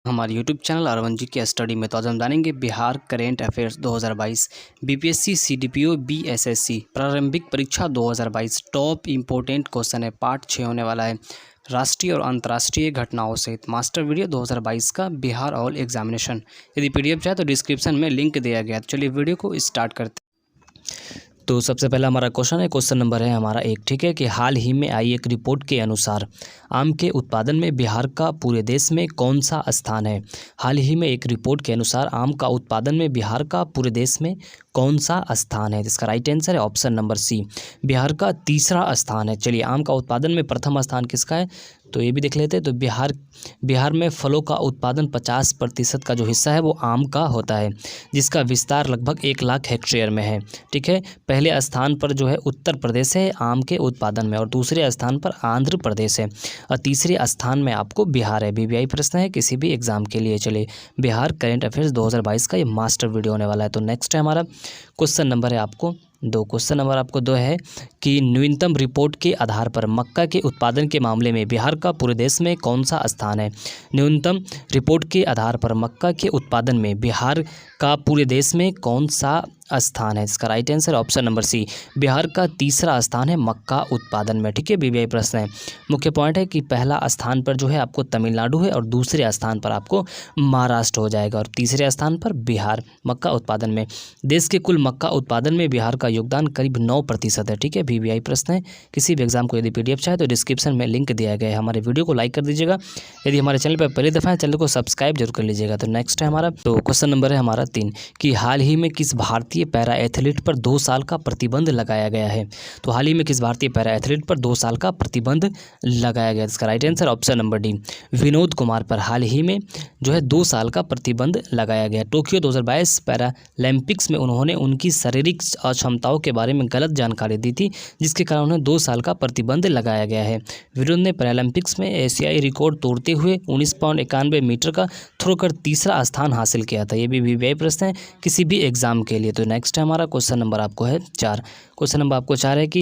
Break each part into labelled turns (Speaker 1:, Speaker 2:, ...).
Speaker 1: हमारे YouTube channel R1G की study में। तो आज हम जानेंगे Bihar current affairs 2022 BPSC CDPO BSSC प्रारंभिक परीक्षा 2022 टॉप इम्पोर्टेंट क्वेश्चन है। पार्ट 6 होने वाला है। राष्ट्रीय और अंतर्राष्ट्रीय घटनाओं सहित मास्टर वीडियो 2022 का बिहार ऑल एग्जामिनेशन। यदि पीडीएफ चाहे तो डिस्क्रिप्शन में लिंक दिया गया। तो चलिए वीडियो को स्टार्ट करते हैं। तो सबसे पहला हमारा क्वेश्चन है, क्वेश्चन नंबर है हमारा 1, ठीक है, कि हाल ही में आई एक रिपोर्ट के अनुसार आम के उत्पादन में बिहार का पूरे देश में कौन सा स्थान है। हाल ही में एक रिपोर्ट के अनुसार आम का उत्पादन में बिहार का पूरे देश में कौन सा स्थान है। इसका राइट आंसर है ऑप्शन नंबर सी, बिहार का तीसरा स्थान है। चलिए, आम का उत्पादन में प्रथम स्थान किसका है तो ये भी देख लेते हैं। तो बिहार में फलों का उत्पादन 50% का जो हिस्सा है वो आम का होता है, जिसका विस्तार लगभग 1 लाख हेक्टेयर में है। ठीक है, पहले स्थान पर जो है उत्तर प्रदेश है आम के उत्पादन में, और दूसरे स्थान पर आंध्र प्रदेश है, और तीसरे स्थान में आपको बिहार है। बीबीआई प्रश्न है किसी भी एग्जाम के लिए। चलिए, बिहार करेंट अफेयर्स 2022 का ये मास्टर वीडियो होने वाला है। तो नेक्स्ट है हमारा क्वेश्चन नंबर है आपको 2। क्वेश्चन नंबर आपको 2 है कि न्यूनतम रिपोर्ट के आधार पर मक्का के उत्पादन के मामले में बिहार का पूरे देश में कौन सा स्थान है। न्यूनतम रिपोर्ट के आधार पर मक्का के उत्पादन में बिहार का पूरे देश में कौन सा स्थान है। इसका right answer option number C, Bihar का तीसरा स्थान है मक्का उत्पादन में। ठीक है, बीबीआई प्रश्न है। मुख्य पॉइंट है कि पहला स्थान पर जो है आपको तमिलनाडु है, और दूसरे स्थान पर आपको महाराष्ट्र हो जाएगा, और तीसरे स्थान पर बिहार मक्का उत्पादन में। देश के कुल मक्का उत्पादन में बिहार का योगदान करीब 9% है। ठीक है, बीबीआई प्रश्न है किसी भी एग्जाम को। यदि पीडीएफ चाहे तो डिस्क्रिप्शन में लिंक दिया गया है। हमारे वीडियो को लाइक कर दीजिएगा। यदि हमारे चैनल पर पहली दफ़ा है, चैनल को सब्सक्राइब जरूर कर लीजिएगा। तो नेक्स्ट है हमारा, तो क्वेश्चन नंबर है हमारा 3 कि हाल ही में किस भारतीय पैरा एथलीट पर 2 साल का प्रतिबंध लगाया गया है। तो हाल ही में किस भारतीय पैरा एथलीट पर 2 साल का प्रतिबंध लगाया गया। इसका right answer option number D, Vinod Kumar पर हाल ही में जो है 2 साल का प्रतिबंध लगाया गया। टोक्यो 2022 पैरालंपिक्स में उन्होंने उनकी शारीरिक अक्षमताओं के बारे में गलत जानकारी दी थी, जिसके कारण उन्हें 2 साल का प्रतिबंध लगाया गया है। विनोद ने पैरालंपिक्स में एशियाई रिकॉर्ड तोड़ते हुए 19.91 मीटर का थ्रो कर तीसरा स्थान हासिल किया था। ये भी बीबीआई प्रश्न है किसी भी एग्जाम के लिए। तो नेक्स्ट है हमारा क्वेश्चन नंबर आपको है 4। क्वेश्चन नंबर आपको 4 है कि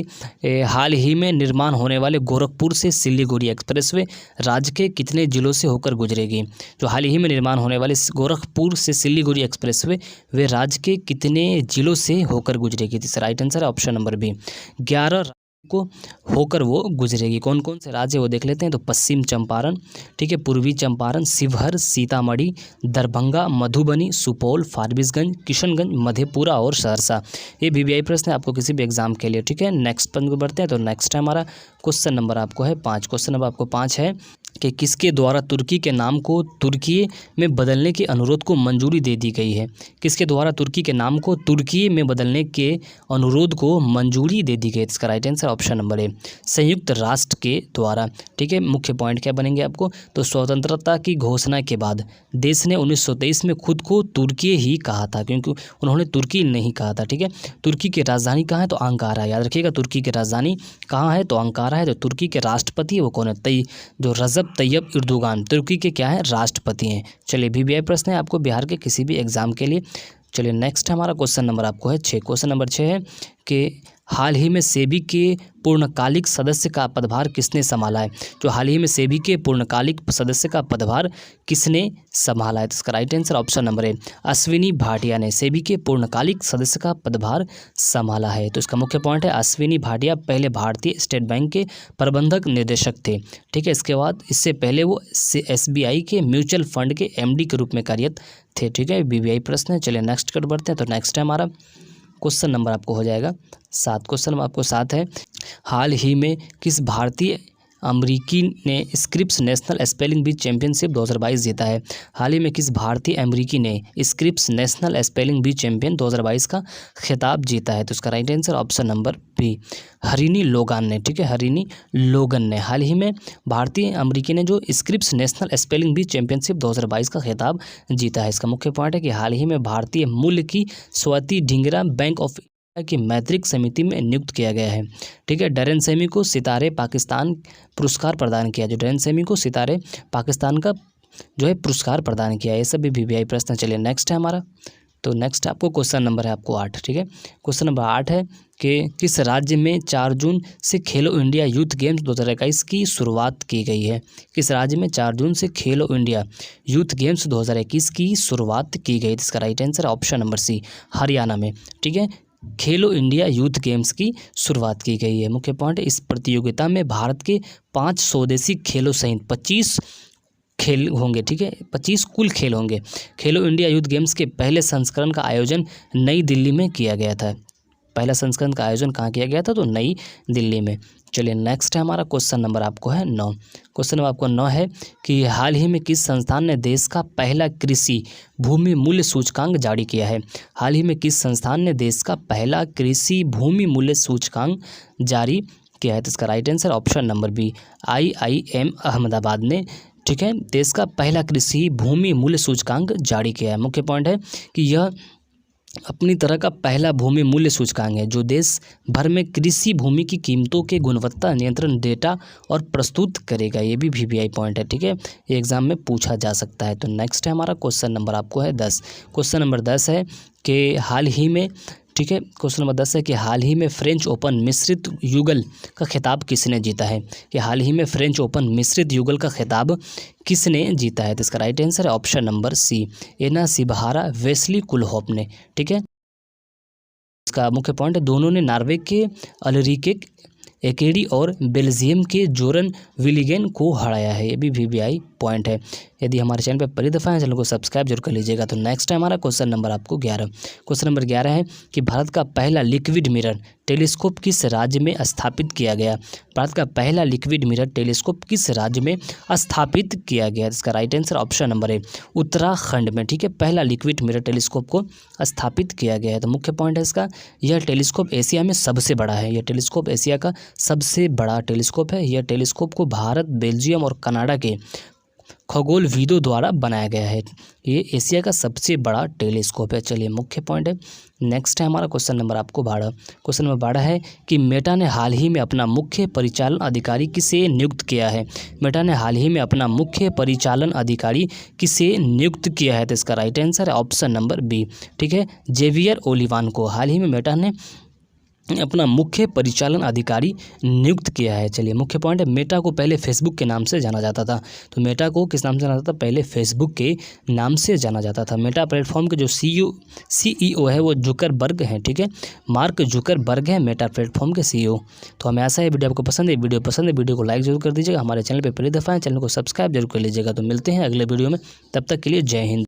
Speaker 1: हाल ही में निर्माण होने वाले गोरखपुर से सिलीगुड़ी एक्सप्रेसवे राज्य के कितने जिलों से होकर गुजरेगी। जो हाल ही में निर्माण होने वाले गोरखपुर से सिलीगुड़ी एक्सप्रेसवे वे राज्य के कितने जिलों से होकर गुजरेगी। इसका राइट आंसर है ऑप्शन नंबर बी, 11 को होकर वो गुजरेगी। कौन कौन से राज्य वो देख लेते हैं। तो पश्चिम चंपारण, ठीक है, पूर्वी चंपारण, शिवहर, सीतामढ़ी, दरभंगा, मधुबनी, सुपौल, फारबिसगंज, किशनगंज, मधेपुरा और सहरसा। ये बीबीआई प्रश्न है आपको किसी भी एग्जाम के लिए। ठीक है, नेक्स्ट पर बढ़ते हैं। तो नेक्स्ट है हमारा क्वेश्चन नंबर आपको है 5। क्वेश्चन नंबर आपको 5 है कि किसके द्वारा तुर्की के नाम को तुर्की में बदलने के अनुरोध को मंजूरी दे दी गई है। किसके द्वारा तुर्की के नाम को तुर्की में बदलने के अनुरोध को मंजूरी दे दी गई। इसका right answer option number A, संयुक्त राष्ट्र के द्वारा। ठीक है, मुख्य पॉइंट क्या बनेंगे आपको। तो स्वतंत्रता की घोषणा के बाद देश ने 1923 में खुद को तुर्की ही कहा था, क्योंकि उन्होंने तुर्की नहीं कहा था। ठीक है, तुर्की की राजधानी कहाँ है तो अंकारा है। याद रखिएगा, तुर्की की राजधानी कहाँ है तो अंकारा है। जो तुर्की के राष्ट्रपति वो कौन है, जो रजब तैयब एर्दोगान तुर्की के क्या है राष्ट्रपति हैं। चलिए, बीबीआई प्रश्न है आपको बिहार के किसी भी एग्जाम के लिए। चलिए, नेक्स्ट हमारा क्वेश्चन नंबर आपको है 6। क्वेश्चन नंबर 6 है कि हाल ही में सेबी के पूर्णकालिक सदस्य का पदभार किसने संभाला है। जो हाल ही में सेबी के पूर्णकालिक सदस्य का पदभार किसने संभाला है। तो इसका राइट आंसर ऑप्शन नंबर है, अश्विनी भाटिया ने सेबी के पूर्णकालिक सदस्य का पदभार संभाला है। तो इसका मुख्य पॉइंट है अश्विनी भाटिया पहले भारतीय स्टेट बैंक के प्रबंधक निर्देशक थे। ठीक है, इसके बाद इससे पहले वो SBI के म्यूचुअल फंड के MD के रूप में कार्यरत थे। ठीक है, बीबीआई प्रश्न है। चलिए नेक्स्ट कर बढ़ते हैं। तो नेक्स्ट है हमारा क्वेश्चन नंबर आपको हो जाएगा 7। क्वेश्चन नंबर आपको 7 है, हाल ही में किस भारतीय अमरीकी ने Scripps National Spelling Bee championship 2022 जीता है। हाल ही में किस भारतीय अमरीकी ने Scripps National Spelling Bee champion 2022 का खिताब जीता है। तो इसका right answer option number B, Harini Logan ने। ठीक है, हरिनी लोगन ने हाल ही में भारतीय अमरीकी ने जो Scripps National Spelling Bee championship 2022 का खिताब जीता है। इसका मुख्य पॉइंट है कि हाल ही में भारतीय मूल्य की स्वाति ढींगरा बैंक ऑफ की मैत्रिक समिति में नियुक्त किया गया है। ठीक है, डरेन सेमी को सितारे पाकिस्तान पुरस्कार प्रदान किया। जो डरेन सेमी को सितारे पाकिस्तान का जो है पुरस्कार प्रदान किया। ये सब भी बीबीआई प्रश्न। चलिए नेक्स्ट है हमारा तो नेक्स्ट आपको क्वेश्चन नंबर है आपको 8, ठीक है। क्वेश्चन नंबर 8 है कि किस राज्य में 4 जून से खेलो इंडिया यूथ गेम्स 2021 की शुरुआत की गई है। किस राज्य में 4 जून से खेलो इंडिया यूथ गेम्स 2021 की शुरुआत की गई। इसका राइट आंसर है ऑप्शन नंबर सी, हरियाणा में, ठीक है। खेलो इंडिया यूथ गेम्स की शुरुआत की गई है। मुख्य पॉइंट, इस प्रतियोगिता में भारत के 5 स्वदेशी खेलों सहित 25 खेल होंगे, ठीक है, 25 कुल खेल होंगे। खेलो इंडिया यूथ गेम्स के पहले संस्करण का आयोजन नई दिल्ली में किया गया था। पहला संस्करण का आयोजन कहाँ किया गया था, तो नई दिल्ली में। चलिए नेक्स्ट है हमारा क्वेश्चन नंबर आपको है 9। क्वेश्चन नंबर आपको 9 है कि हाल ही में किस संस्थान ने देश का पहला कृषि भूमि मूल्य सूचकांक जारी किया है। हाल ही में किस संस्थान ने देश का पहला कृषि भूमि मूल्य सूचकांक जारी किया है। तो इसका right answer option number B, IIM Ahmedabad ने, ठीक है, देश का पहला कृषि भूमि मूल्य सूचकांक जारी किया है। मुख्य पॉइंट है कि यह अपनी तरह का पहला भूमि मूल्य सूचकांक है जो देश भर में कृषि भूमि की कीमतों के गुणवत्ता नियंत्रण डेटा और प्रस्तुत करेगा। ये भी VVI पॉइंट है, ठीक है, ये एग्जाम में पूछा जा सकता है। तो नेक्स्ट है हमारा क्वेश्चन नंबर आपको है 10। क्वेश्चन नंबर 10 है कि हाल ही में, ठीक है, क्वेश्चन नंबर 10 है कि हाल ही में फ्रेंच ओपन मिश्रित युगल का खिताब किसने जीता है। कि हाल ही में फ्रेंच ओपन मिश्रित युगल का खिताब किसने जीता है। तो इसका राइट आंसर है ऑप्शन नंबर सी, एना सिबहारा वेस्ली कुलहोफ ने, ठीक है। इसका मुख्य पॉइंट है दोनों ने नॉर्वे के अल्रिके एकेडी और बेल्जियम के जोरन विलिगेन को हराया है। ये भी VVI पॉइंट है। यदि हमारे चैनल पर पहली दफ़ा है चैनल को सब्सक्राइब जरूर कर लीजिएगा। तो नेक्स्ट है हमारा क्वेश्चन नंबर आपको 11। क्वेश्चन नंबर 11 है कि भारत का पहला लिक्विड मिरर टेलीस्कोप किस राज्य में स्थापित किया गया। भारत का पहला लिक्विड मिरर टेलीस्कोप किस राज्य में स्थापित किया गया। इसका राइट आंसर ऑप्शन नंबर है उत्तराखंड में, ठीक है, पहला लिक्विड मिरर टेलीस्कोप को स्थापित किया गया है। तो मुख्य पॉइंट है इसका, यह टेलीस्कोप एशिया में सबसे बड़ा है। यह टेलीस्कोप एशिया का सबसे बड़ा टेलीस्कोप है। यह टेलीस्कोप को भारत, बेल्जियम और कनाडा के खगोलविदों द्वारा बनाया गया है। ये एशिया का सबसे बड़ा टेलीस्कोप है। चलिए मुख्य पॉइंट है। नेक्स्ट है हमारा क्वेश्चन नंबर आपको 12। क्वेश्चन नंबर 12 है कि मेटा ने हाल ही में अपना मुख्य परिचालन अधिकारी किसे नियुक्त किया है। मेटा ने हाल ही में अपना मुख्य परिचालन अधिकारी किसे नियुक्त किया है। तो इसका राइट आंसर है ऑप्शन नंबर बी, ठीक है, जेवियर ओलिवान को हाल ही में मेटा ने अपना मुख्य परिचालन अधिकारी नियुक्त किया है। चलिए मुख्य पॉइंट है, मेटा को पहले फेसबुक के नाम से जाना जाता था। तो मेटा को किस नाम से जाना जाता था, पहले फेसबुक के नाम से जाना जाता था। मेटा प्लेटफॉर्म के जो CEO है वो जुकरबर्ग हैं, ठीक है, मार्क जुकरबर्ग है मेटा प्लेटफॉर्म के CEO। तो हमें ऐसा है वीडियो आपको पसंद है, वीडियो को लाइक जरूर कर दीजिएगा। हमारे चैनल पर पहली दफ़ा है चैनल को सब्सक्राइब जरूर कर लीजिएगा। तो मिलते हैं अगले वीडियो में, तब तक के लिए जय हिंद।